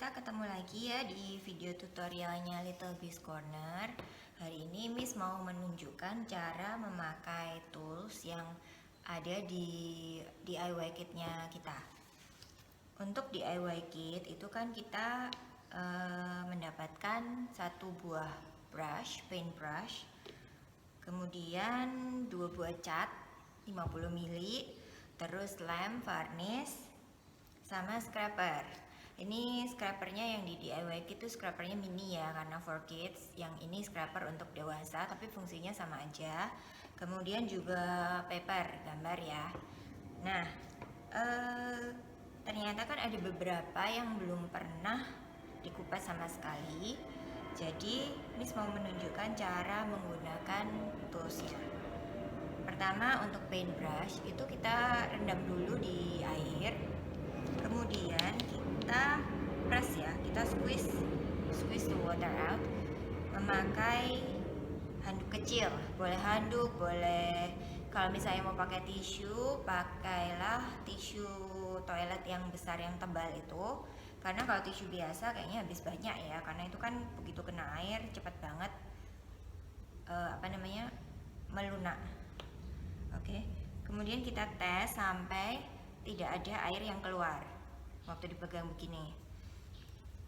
kita ketemu lagi ya di video tutorialnya Little Beast Corner. Hari ini Miss mau menunjukkan cara memakai tools yang ada di DIY kitnya kita. Untuk DIY kit itu kan kita mendapatkan satu buah brush, paint brush, kemudian 2 buah cat 50 ml, terus lem, varnish, sama scraper. Ini scrapernya yang di DIY kit itu scrapernya mini ya, karena for kids. Yang ini scraper untuk dewasa, tapi fungsinya sama aja. Kemudian juga paper, gambar ya. Nah, ternyata kan ada beberapa yang belum pernah dikupas sama sekali. Jadi, Miss mau menunjukkan cara menggunakan toolsnya. Pertama, untuk paintbrush itu kita rendam dulu di air. Kemudian kita press ya, kita squeeze the water out memakai handuk kecil. Boleh handuk, boleh kalau misalnya mau pakai tisu, pakailah tisu toilet yang besar yang tebal itu. Karena kalau tisu biasa kayaknya habis banyak ya, karena itu kan begitu kena air cepat banget melunak. Oke. Kemudian kita tes sampai tidak ada air yang keluar waktu dipegang begini.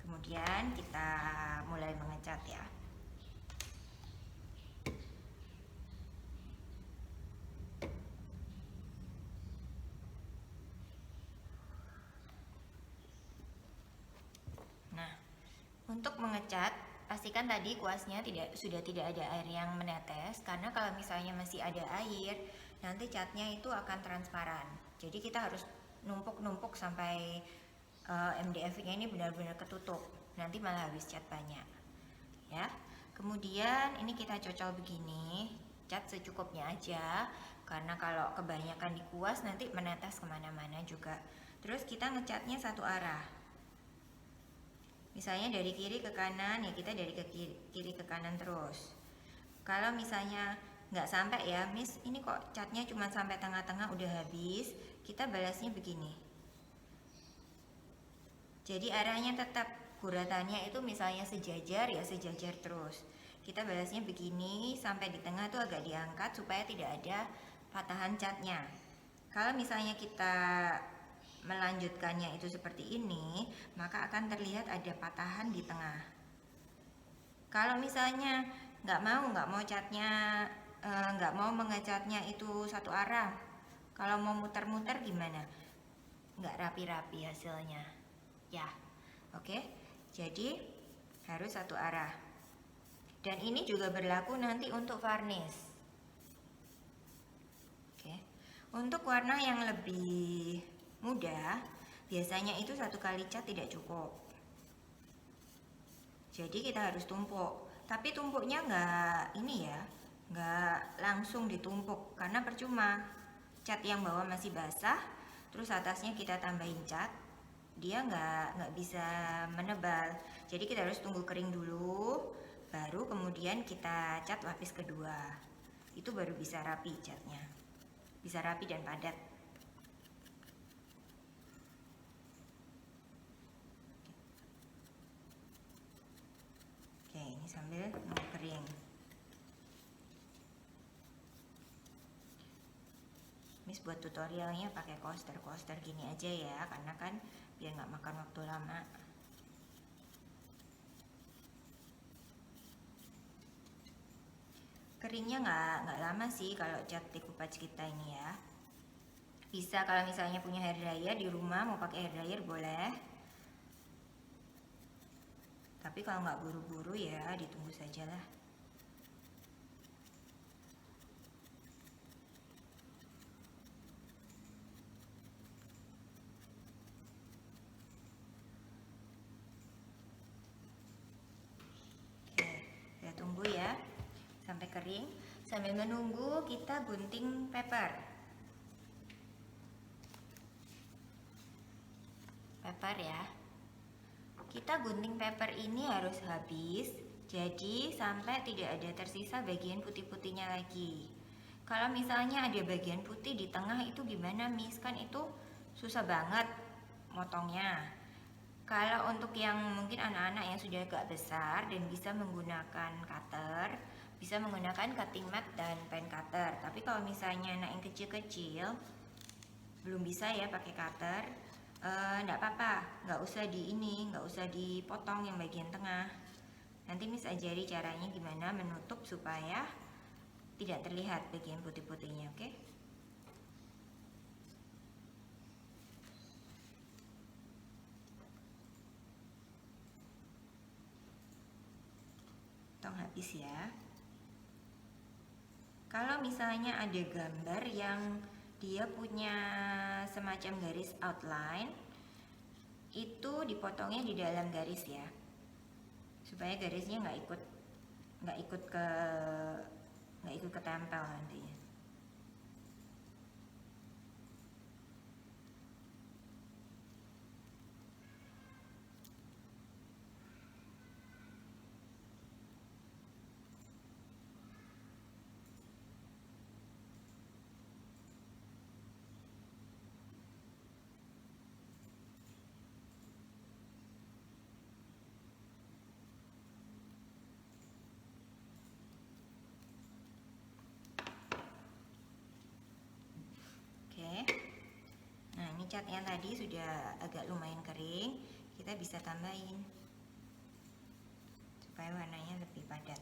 Kemudian kita mulai mengecat ya. Nah, untuk mengecat pastikan tadi kuasnya sudah tidak ada air yang menetes, karena kalau misalnya masih ada air nanti catnya itu akan transparan. Jadi kita harus numpuk sampai MDF-nya ini benar-benar ketutup, nanti malah habis cat banyak ya. Kemudian ini kita cocol begini, cat secukupnya aja, karena kalau kebanyakan dikuas nanti menetes kemana-mana juga. Terus kita ngecatnya satu arah, misalnya dari kiri ke kanan ya, kita dari kiri ke kanan terus. Kalau misalnya nggak sampai ya, Miss ini kok catnya cuma sampai tengah-tengah udah habis, kita balasnya begini. Jadi arahnya tetap, guratannya itu misalnya sejajar ya sejajar terus. Kita balasnya begini sampai di tengah tuh agak diangkat supaya tidak ada patahan catnya. Kalau misalnya kita melanjutkannya itu seperti ini, maka akan terlihat ada patahan di tengah. Kalau misalnya nggak mau catnya, nggak mau mengecatnya itu satu arah, kalau mau muter-muter gimana? Nggak rapi-rapi hasilnya ya. Oke, jadi harus satu arah. Dan ini juga berlaku nanti untuk varnish. Oke, untuk warna yang lebih mudah biasanya itu satu kali cat tidak cukup, jadi kita harus tumpuk. Tapi tumpuknya nggak langsung ditumpuk, karena percuma cat yang bawah masih basah terus atasnya kita tambahin cat, dia nggak bisa menebal. Jadi kita harus tunggu kering dulu, baru kemudian kita cat lapis kedua. Itu baru bisa rapi catnya, bisa rapi dan padat. Oke, ini sambil nunggu kering. Miss buat tutorialnya pakai coaster gini aja ya, karena kan biar nggak makan waktu lama. Keringnya nggak lama sih kalau cat decoupage kita ini ya. Bisa kalau misalnya punya hair dryer di rumah, mau pakai hair dryer boleh. Tapi kalau nggak buru-buru ya ditunggu sajalah. Kita tunggu ya sampai kering. Sambil menunggu kita gunting paper ya. Kita gunting paper ini harus habis, jadi sampai tidak ada tersisa bagian putih-putihnya lagi. Kalau misalnya ada bagian putih di tengah itu gimana, Miss? Kan itu susah banget motongnya. Kalau untuk yang mungkin anak-anak yang sudah agak besar dan bisa menggunakan cutter, bisa menggunakan cutting mat dan pen cutter. Tapi kalau misalnya anak yang kecil-kecil belum bisa ya pakai cutter, enggak apa-apa, nggak usah dipotong yang bagian tengah. Nanti Miss ajari caranya gimana menutup supaya tidak terlihat bagian putih-putihnya, oke? Tong habis ya. Kalau misalnya ada gambar yang dia punya semacam garis outline, itu dipotongnya di dalam garis ya, supaya garisnya nggak ikut ketempel nantinya. Nah, ini cat yang tadi sudah agak lumayan kering, kita bisa tambahin supaya warnanya lebih padat.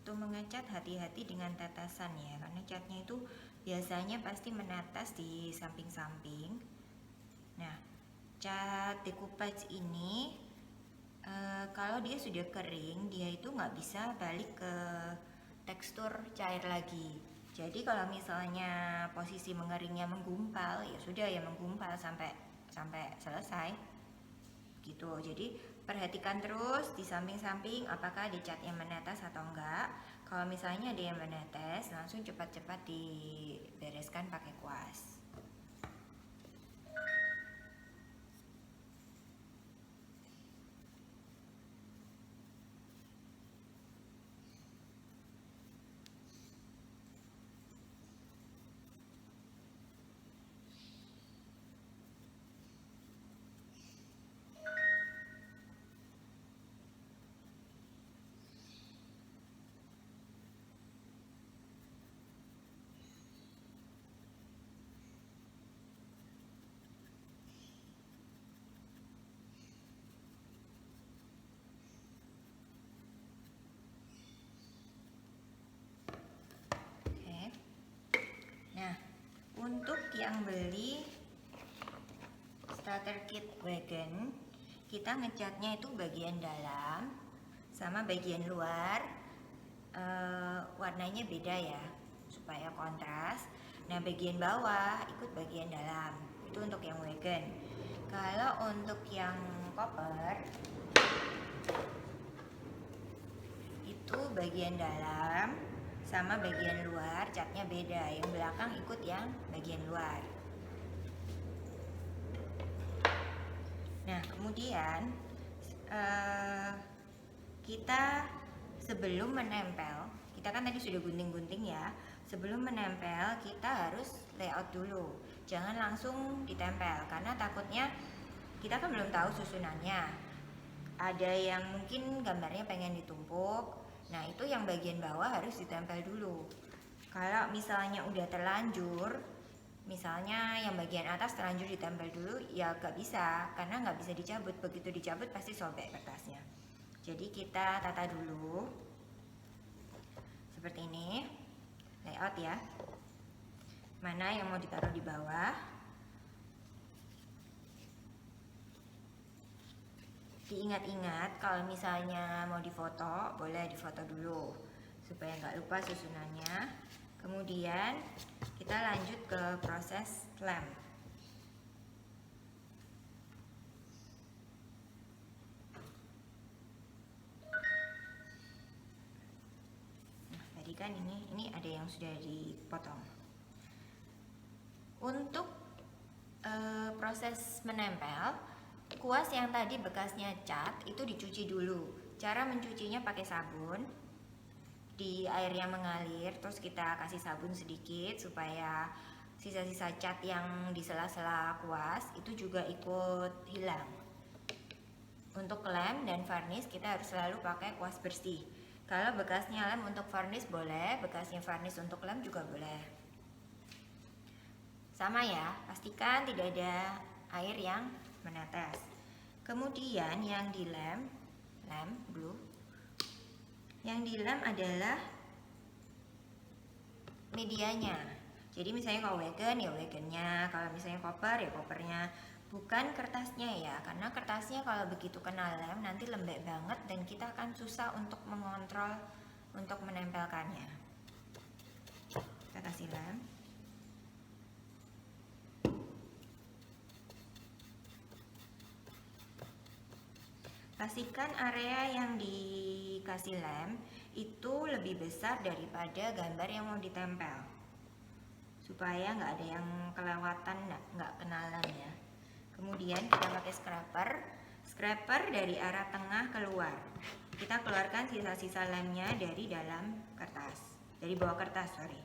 Waktu mengecat hati-hati dengan tetesan ya, karena catnya itu biasanya pasti menetes di samping-samping. Nah, cat decoupage ini kalau dia sudah kering, dia itu nggak bisa balik ke tekstur cair lagi. Jadi kalau misalnya posisi mengeringnya menggumpal, ya sudah ya menggumpal sampai selesai gitu. Jadi perhatikan terus di samping-samping apakah ada cat yang menetes atau enggak. Kalau misalnya ada yang menetes, langsung cepat-cepat dibereskan pakai kuas. Nah, untuk yang beli starter kit wagon, kita ngecatnya itu bagian dalam sama bagian luar warnanya beda ya, supaya kontras. Nah, bagian bawah ikut bagian dalam, itu untuk yang wagon. Kalau untuk yang koper, itu bagian dalam sama bagian luar catnya beda, yang belakang ikut yang bagian luar. Nah, kemudian kita sebelum menempel, kita kan tadi sudah gunting-gunting ya. Sebelum menempel kita harus layout dulu, jangan langsung ditempel karena takutnya kita kan belum tahu susunannya. Ada yang mungkin gambarnya pengen ditumpuk, nah itu yang bagian bawah harus ditempel dulu. Kalau misalnya udah terlanjur, misalnya yang bagian atas terlanjur ditempel dulu, ya gak bisa, karena gak bisa dicabut. Begitu dicabut pasti sobek kertasnya. Jadi kita tata dulu seperti ini, layout ya. Mana yang mau ditaruh di bawah, diingat-ingat kalau misalnya mau difoto, boleh difoto dulu supaya nggak lupa susunannya. Kemudian kita lanjut ke proses lem. Nah, tadi kan ini ada yang sudah dipotong. Untuk proses menempel, kuas yang tadi bekasnya cat itu dicuci dulu. Cara mencucinya pakai sabun di air yang mengalir, terus kita kasih sabun sedikit supaya sisa-sisa cat yang di sela-sela kuas itu juga ikut hilang. Untuk lem dan varnish kita harus selalu pakai kuas bersih. Kalau bekasnya lem untuk varnish boleh, bekasnya varnish untuk lem juga boleh. Sama ya, pastikan tidak ada air yang menetes. Kemudian yang dilem, blue. Yang dilem adalah medianya. Jadi misalnya kalau wagon ya wagonnya, kalau misalnya koper ya kopernya, bukan kertasnya ya, karena kertasnya kalau begitu kena lem nanti lembek banget dan kita akan susah untuk mengontrol untuk menempelkannya. Kita kasih lem. Pastikan area yang dikasih lem itu lebih besar daripada gambar yang mau ditempel, supaya nggak ada yang kelewatan, nggak kenalan ya. Kemudian kita pakai scraper dari arah tengah keluar. Kita keluarkan sisa-sisa lemnya dari dalam kertas, dari bawah kertas, sorry.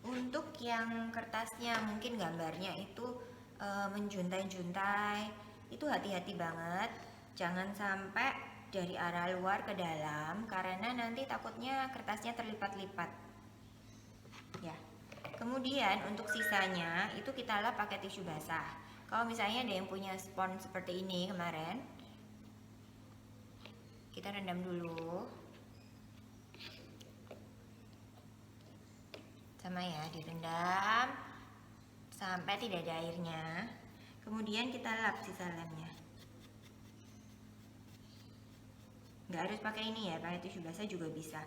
Untuk yang kertasnya mungkin gambarnya itu menjuntai-juntai, itu hati-hati banget, jangan sampai dari arah luar ke dalam karena nanti takutnya kertasnya terlipat-lipat ya. Kemudian untuk sisanya itu kita lap pakai tisu basah. Kalau misalnya ada yang punya spons seperti ini kemarin, kita rendam dulu. Sama ya, direndam sampai tidak ada airnya. Kemudian kita lap sisa lemnya. Nggak harus pakai ini ya, pakai tisu basah juga bisa.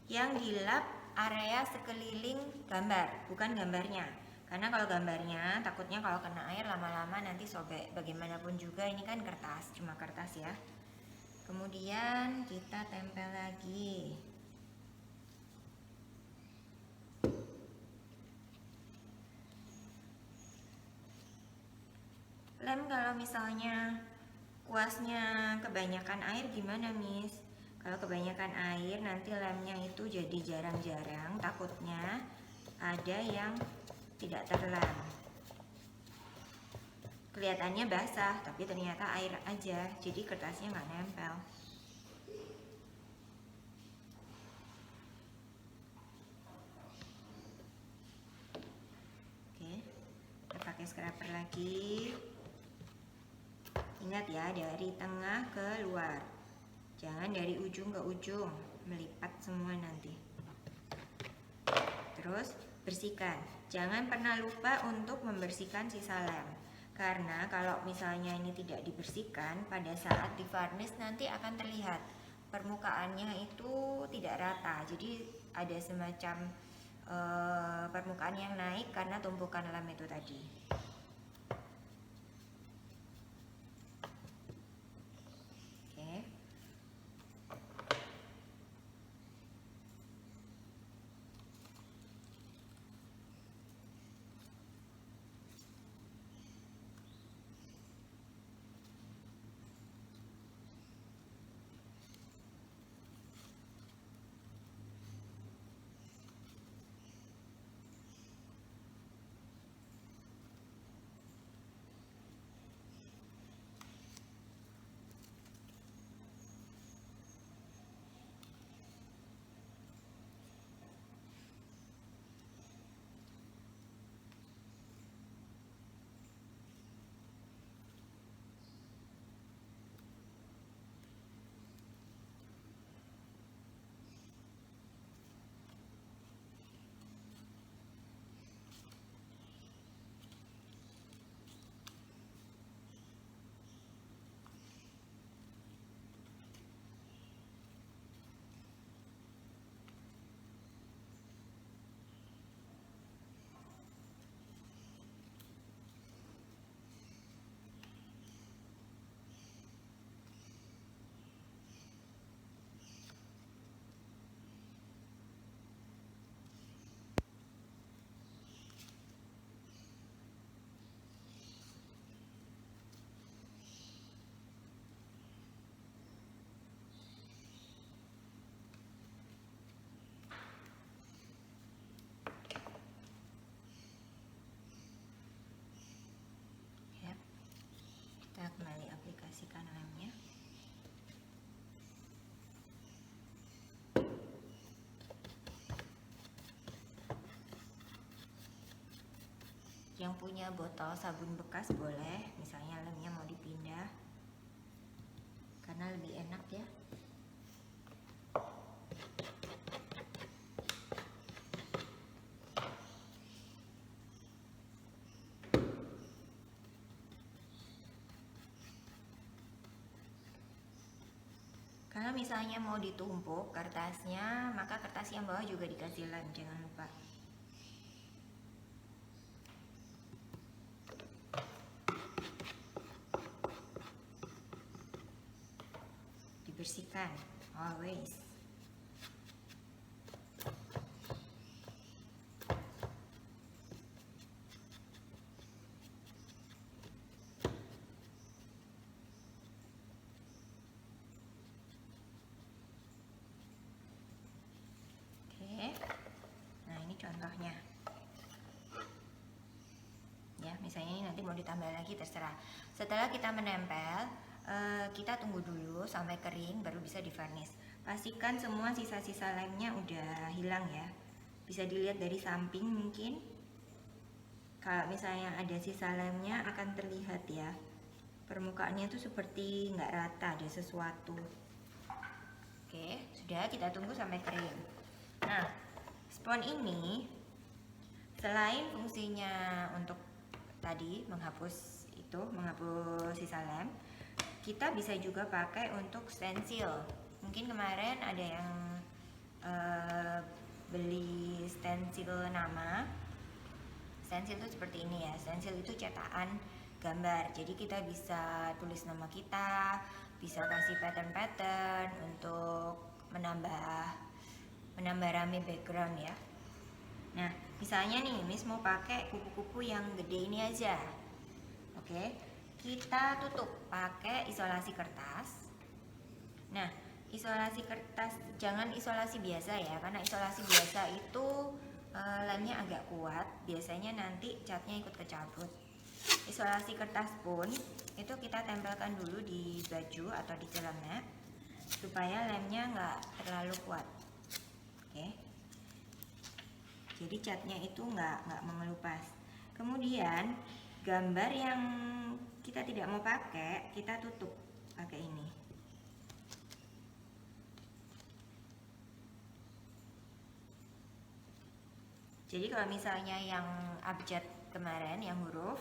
Yang dilap area sekeliling gambar, bukan gambarnya. Karena kalau gambarnya takutnya kalau kena air lama-lama nanti sobek. Bagaimanapun juga ini kan kertas, cuma kertas ya. Kemudian kita tempel lagi. Lem kalau misalnya kuasnya kebanyakan air gimana, Miss? Kalau kebanyakan air nanti lemnya itu jadi jarang-jarang, takutnya ada yang tidak terlem. Kelihatannya basah, tapi ternyata air aja, jadi kertasnya nggak nempel. Oke, kita pakai scraper lagi. Ingat ya, dari tengah ke luar, jangan dari ujung ke ujung, melipat semua nanti. Terus bersihkan, jangan pernah lupa untuk membersihkan sisa lem, karena kalau misalnya ini tidak dibersihkan pada saat di varnish nanti akan terlihat permukaannya itu tidak rata, jadi ada semacam permukaan yang naik karena tumpukan lem itu tadi. kasihkan lemnya. Yang punya botol sabun bekas boleh, misalnya lemnya mau dipindah, karena lebih enak ya. Kalau misalnya mau ditumpuk kertasnya, maka kertas yang bawah juga dikasih lem, jangan lupa. Dibersihkan, always. Nah ini contohnya ya, misalnya ini nanti mau ditambah lagi terserah. Setelah kita menempel, kita tunggu dulu sampai kering baru bisa divarnish. Pastikan semua sisa-sisa lemnya udah hilang ya, bisa dilihat dari samping. Mungkin kalau misalnya ada sisa lemnya akan terlihat ya, permukaannya tuh seperti nggak rata, ada sesuatu. Oke, sudah, kita tunggu sampai kering. Nah, spons ini selain fungsinya untuk tadi menghapus sisa lem, kita bisa juga pakai untuk stensil. Mungkin kemarin ada yang beli stensil nama. Stensil itu seperti ini ya, stensil itu cetakan gambar, jadi kita bisa tulis nama kita, bisa kasih pattern-pattern untuk menambah rame background ya. Nah, misalnya nih Miss mau pakai kupu-kupu yang gede ini aja. Oke, kita tutup pakai isolasi kertas. Nah, isolasi kertas jangan isolasi biasa ya, karena isolasi biasa itu lemnya agak kuat, biasanya nanti catnya ikut kecabut. Isolasi kertas pun itu kita tempelkan dulu di baju atau di celana supaya lemnya nggak terlalu kuat. Oke, jadi catnya itu nggak mengelupas. Kemudian gambar yang kita tidak mau pakai, kita tutup pakai ini. Jadi kalau misalnya yang abjad kemarin, yang huruf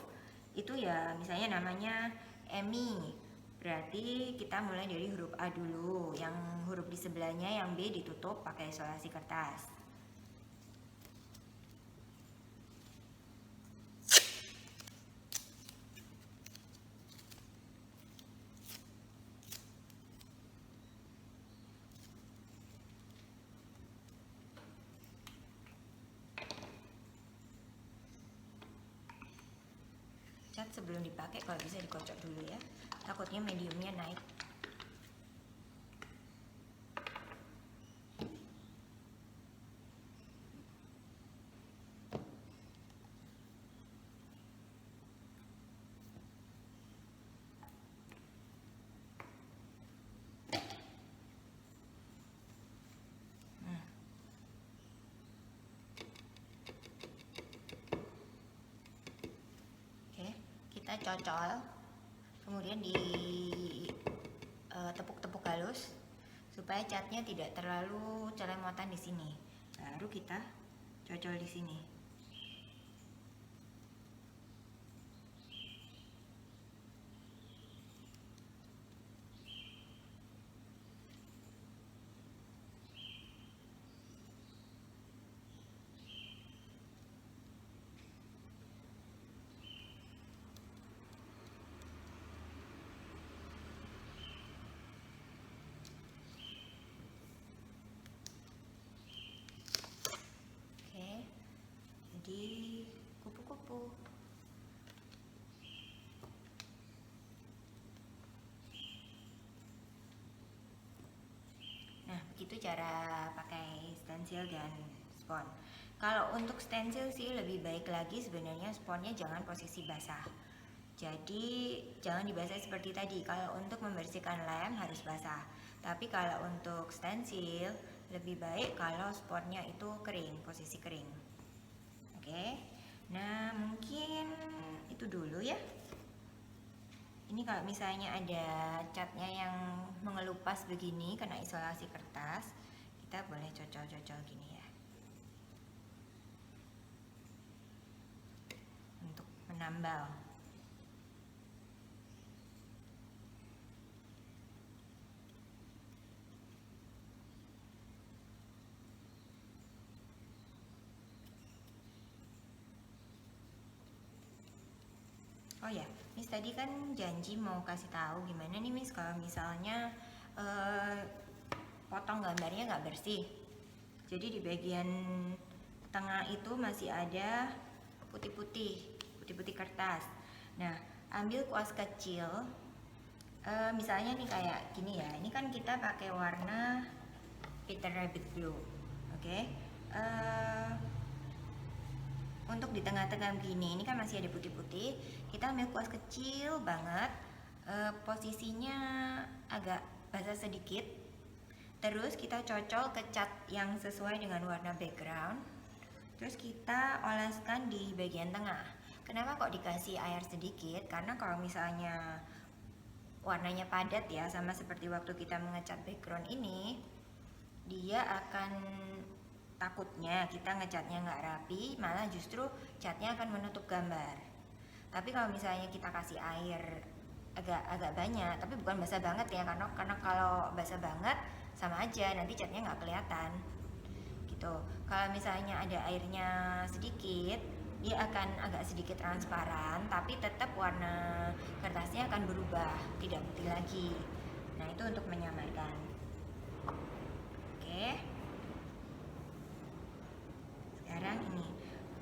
itu ya, misalnya namanya Emi, berarti kita mulai dari huruf A dulu, yang huruf di sebelahnya yang B ditutup pakai isolasi kertas. Cat sebelum dipakai kalau bisa dikocok dulu ya, takutnya mediumnya naik. Kita cocol, kemudian di tepuk-tepuk halus supaya catnya tidak terlalu celemotan di sini. Baru kita cocol di sini. Di kupu-kupu. Nah, begitu cara pakai stensil dan spons. Kalau untuk stensil sih lebih baik lagi sebenarnya sponnya jangan posisi basah. Jadi jangan dibasahi seperti tadi. Kalau untuk membersihkan lem harus basah. Tapi kalau untuk stensil lebih baik kalau spotnya itu kering, posisi kering. Oke. Nah, mungkin itu dulu ya. Ini kalau misalnya ada catnya yang mengelupas begini kena isolasi kertas, kita boleh cocol-cocol gini ya. Untuk menambal. Oh ya, Miss tadi kan janji mau kasih tahu gimana nih Miss kalau misalnya potong gambarnya nggak bersih. Jadi di bagian tengah itu masih ada putih-putih kertas. Nah, ambil kuas kecil. Misalnya nih kayak gini ya. Ini kan kita pakai warna Peter Rabbit Blue, oke? Untuk di tengah-tengah begini, ini kan masih ada putih-putih. Kita ambil kuas kecil banget, posisinya agak basah sedikit. Terus kita cocol ke cat yang sesuai dengan warna background. Terus kita oleskan di bagian tengah. Kenapa kok dikasih air sedikit? Karena kalau misalnya warnanya padat ya, sama seperti waktu kita mengecat background ini, dia akan takutnya kita ngecatnya nggak rapi, malah justru catnya akan menutup gambar. Tapi kalau misalnya kita kasih air agak banyak, tapi bukan basah banget ya, karena kalau basah banget sama aja nanti catnya nggak kelihatan gitu. Kalau misalnya ada airnya sedikit, dia akan agak sedikit transparan, tapi tetap warna kertasnya akan berubah, tidak putih lagi. Nah, itu untuk menyamarkan. Oke. Sekarang ini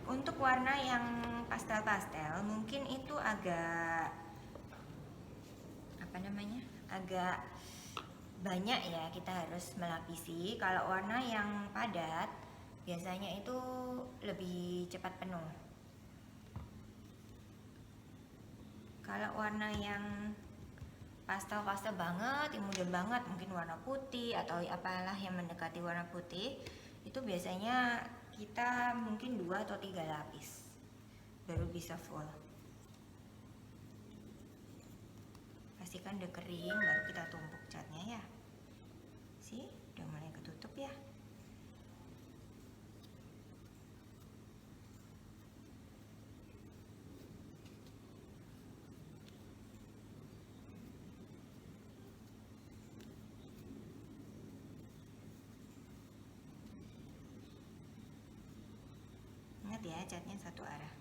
untuk warna yang pastel-pastel mungkin itu agak agak banyak ya, kita harus melapisi. Kalau warna yang padat biasanya itu lebih cepat penuh. Kalau warna yang pastel banget, yang muda banget, mungkin warna putih atau apalah yang mendekati warna putih, itu biasanya kita mungkin 2 atau 3 lapis baru bisa full. Pastikan udah kering baru kita tumpuk catnya ya. Sih, udah mulai ketutup ya. Ingat ya, catnya satu arah.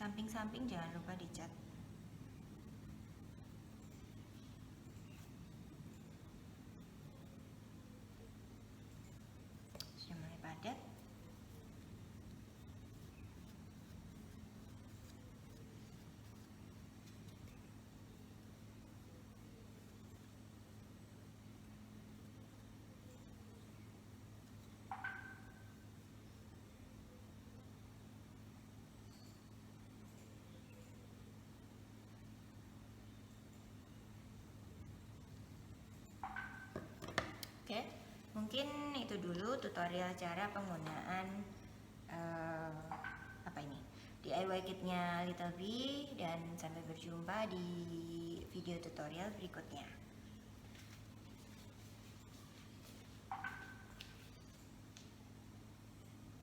Samping-samping jangan lupa dicat. Sudah mulai padat. Oke, mungkin itu dulu tutorial cara penggunaan DIY kitnya Little Bee, dan sampai berjumpa di video tutorial berikutnya.